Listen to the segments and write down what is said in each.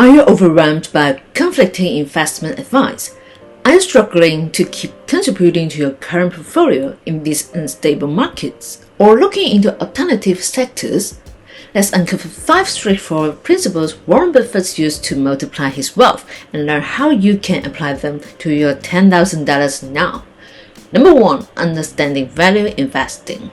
Are you overwhelmed by conflicting investment advice? Are you struggling to keep contributing to your current portfolio in these unstable markets? Or looking into alternative sectors? Let's uncover 5 straightforward principles Warren Buffett used to multiply his wealth and learn how you can apply them to your $10,000 now. Number 1. Understanding value investing.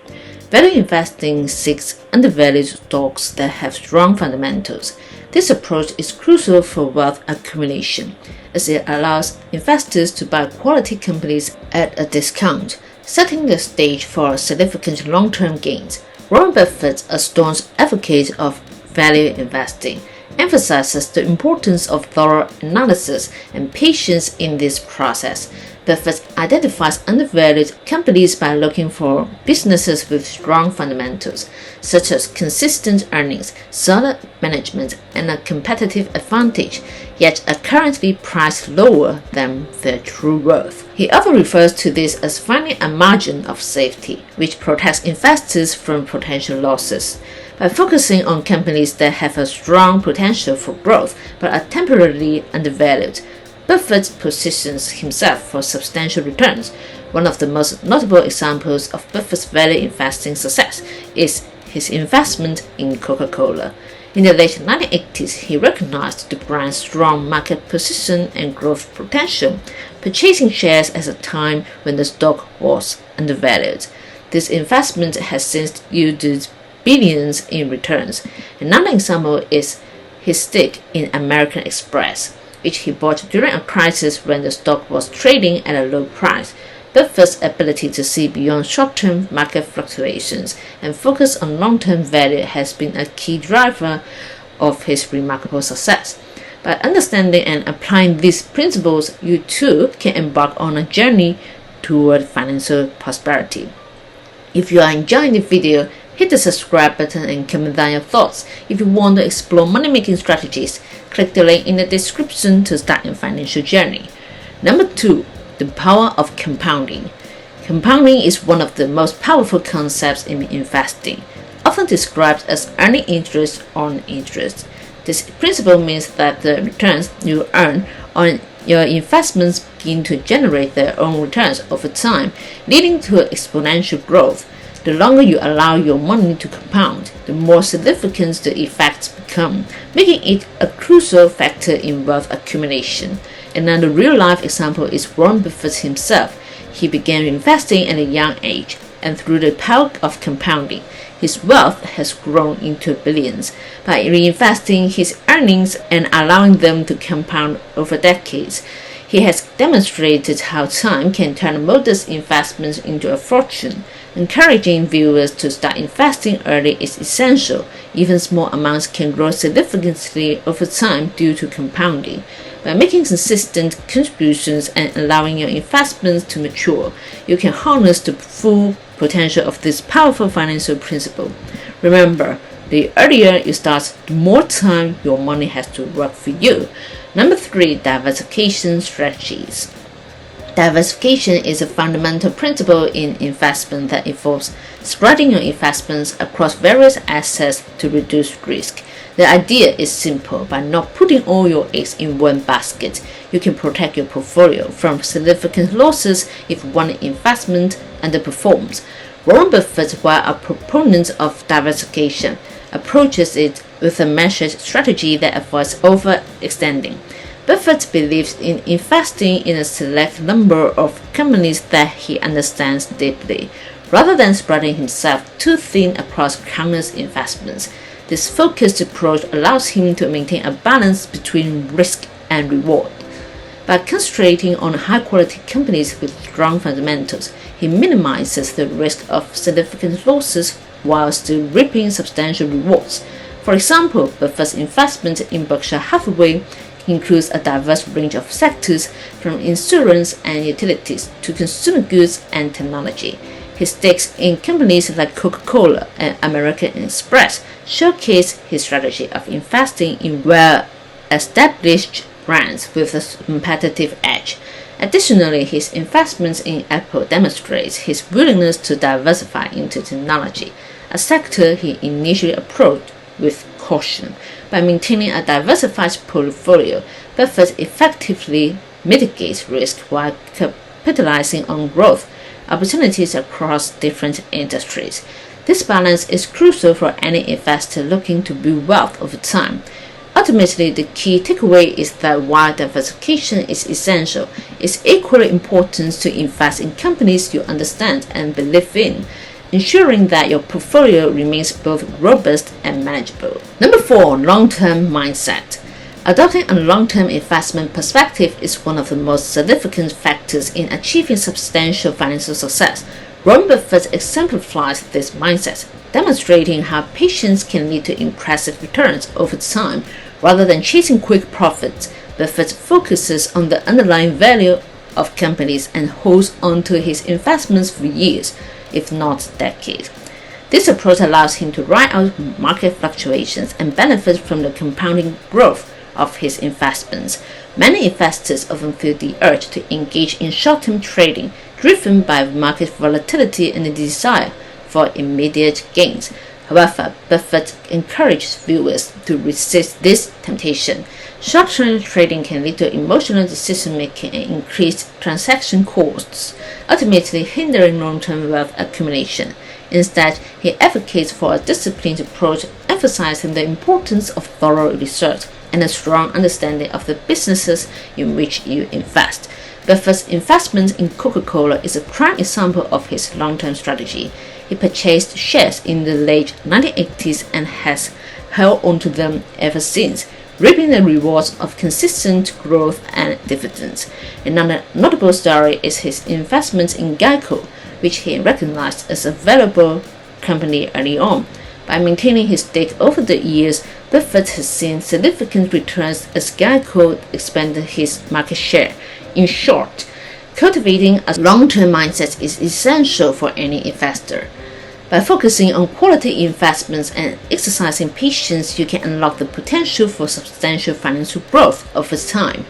Value investing seeks undervalued stocks that have strong fundamentals. This approach is crucial for wealth accumulation, as it allows investors to buy quality companies at a discount, setting the stage for significant long-term gains. Warren Buffett, a staunch advocate of value investing, emphasizes the importance of thorough analysis and patience in this process. Buffett identifies undervalued companies by looking for businesses with strong fundamentals, such as consistent earnings, solid management, and a competitive advantage, yet are currently priced lower than their true worth. He often refers to this as finding a margin of safety, which protects investors from potential losses. By focusing on companies that have a strong potential for growth but are temporarily undervalued, Buffett positions himself for substantial returns. One of the most notable examples of Buffett's value investing success is his investment in Coca-Cola. In the late 1980s, he recognized the brand's strong market position and growth potential, purchasing shares at a time when the stock was undervalued. This investment has since yielded billions in returns. Another example is his stake in American Express, which he bought during a crisis when the stock was trading at a low price. Buffett's ability to see beyond short-term market fluctuations and focus on long-term value has been a key driver of his remarkable success. By understanding and applying these principles, you too can embark on a journey toward financial prosperity. If you are enjoying the video, hit the subscribe button and comment down your thoughts. If you want to explore money-making strategies, click the link in the description to start your financial journey. Number 2. The power of compounding. Compounding is one of the most powerful concepts in investing, often described as earning interest on interest. This principle means that the returns you earn on your investments begin to generate their own returns over time, leading to exponential growth. The longer you allow your money to compound, the more significant the effects become, making it a crucial factor in wealth accumulation. Another real-life example is Warren Buffett himself. He began investing at a young age, and through the power of compounding, his wealth has grown into billions. By reinvesting his earnings and allowing them to compound over decades, he has demonstrated how time can turn modest investments into a fortune. Encouraging viewers to start investing early is essential. Even small amounts can grow significantly over time due to compounding. By making consistent contributions and allowing your investments to mature, you can harness the full potential of this powerful financial principle. Remember, the earlier you start, the more time your money has to work for you. Number 3. Diversification strategies. Diversification is a fundamental principle in investment that involves spreading your investments across various assets to reduce risk. The idea is simple. By not putting all your eggs in one basket, you can protect your portfolio from significant losses if one investment underperforms. Warren Buffett, while a proponent of diversification, approaches it with a measured strategy that avoids overextending. Buffett believes in investing in a select number of companies that he understands deeply, rather than spreading himself too thin across countless investments. This focused approach allows him to maintain a balance between risk and reward. By concentrating on high-quality companies with strong fundamentals, he minimizes the risk of significant losses while still reaping substantial rewards. For example, Buffett's investment in Berkshire Hathaway includes a diverse range of sectors, from insurance and utilities to consumer goods and technology. His stakes in companies like Coca-Cola and American Express showcase his strategy of investing in well-established brands with a competitive edge. Additionally, his investments in Apple demonstrates his willingness to diversify into technology, a sector he initially approached with caution. By maintaining a diversified portfolio, Buffett effectively mitigates risk while capitalizing on growth opportunities across different industries. This balance is crucial for any investor looking to build wealth over time. Ultimately, the key takeaway is that while diversification is essential, it's equally important to invest in companies you understand and believe in, ensuring that your portfolio remains both robust and manageable. Number 4. Long-term mindset. Adopting a long-term investment perspective is one of the most significant factors in achieving substantial financial success. Warren Buffett exemplifies this mindset, demonstrating how patience can lead to impressive returns over time. Rather than chasing quick profits, Buffett focuses on the underlying value of companies and holds on to his investments for years, if not decades. This approach allows him to ride out market fluctuations and benefit from the compounding growth of his investments. Many investors often feel the urge to engage in short-term trading, driven by market volatility and the desire for immediate gains. However, Buffett encourages viewers to resist this temptation. Short-term trading can lead to emotional decision-making and increased transaction costs, ultimately hindering long-term wealth accumulation. Instead, he advocates for a disciplined approach, emphasizing the importance of thorough research and a strong understanding of the businesses in which you invest. Buffett's investment in Coca-Cola is a prime example of his long-term strategy. He purchased shares in the late 1980s and has held onto them ever since, reaping the rewards of consistent growth and dividends. Another notable story is his investment in Geico, which he recognized as a valuable company early on. By maintaining his stake over the years, Buffett has seen significant returns as Geico expanded his market share. In short, cultivating a long-term mindset is essential for any investor. By focusing on quality investments and exercising patience, you can unlock the potential for substantial financial growth over time.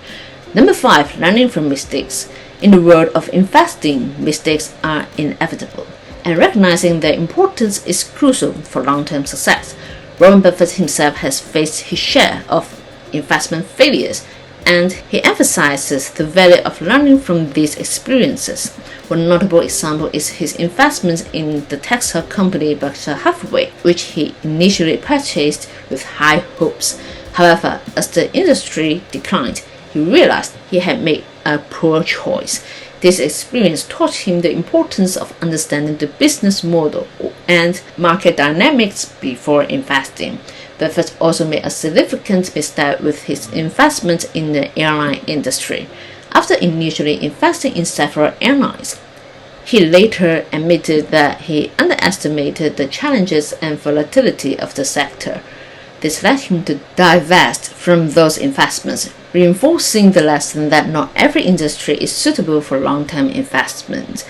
Number 5. Learning from mistakes. In the world of investing, mistakes are inevitable, and recognizing their importance is crucial for long-term success. Warren Buffett himself has faced his share of investment failures, and he emphasizes the value of learning from these experiences. One notable example is his investment in the textile company Berkshire Hathaway, which he initially purchased with high hopes. However, as the industry declined, he realized he had made a poor choice. This experience taught him the importance of understanding the business model and market dynamics before investing. Buffett also made a significant misstep with his investment in the airline industry. After initially investing in several airlines, he later admitted that he underestimated the challenges and volatility of the sector. This led him to divest from those investments, reinforcing the lesson that not every industry is suitable for long-term investment.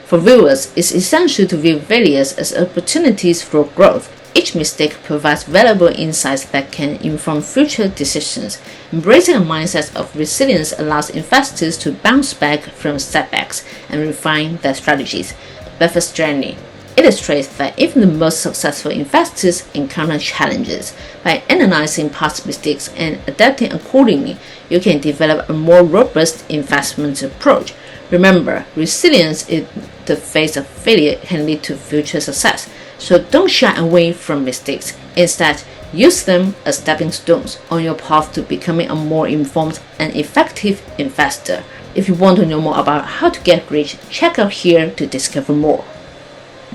For viewers, it's essential to view failures as opportunities for growth. Each mistake provides valuable insights that can inform future decisions. Embracing a mindset of resilience allows investors to bounce back from setbacks and refine their strategies. Buffett's journey illustrates that even the most successful investors encounter challenges. By analyzing past mistakes and adapting accordingly, you can develop a more robust investment approach. Remember, resilience in the face of failure can lead to future success. So don't shy away from mistakes. Instead, use them as stepping stones on your path to becoming a more informed and effective investor. If you want to know more about how to get rich, check out here to discover more.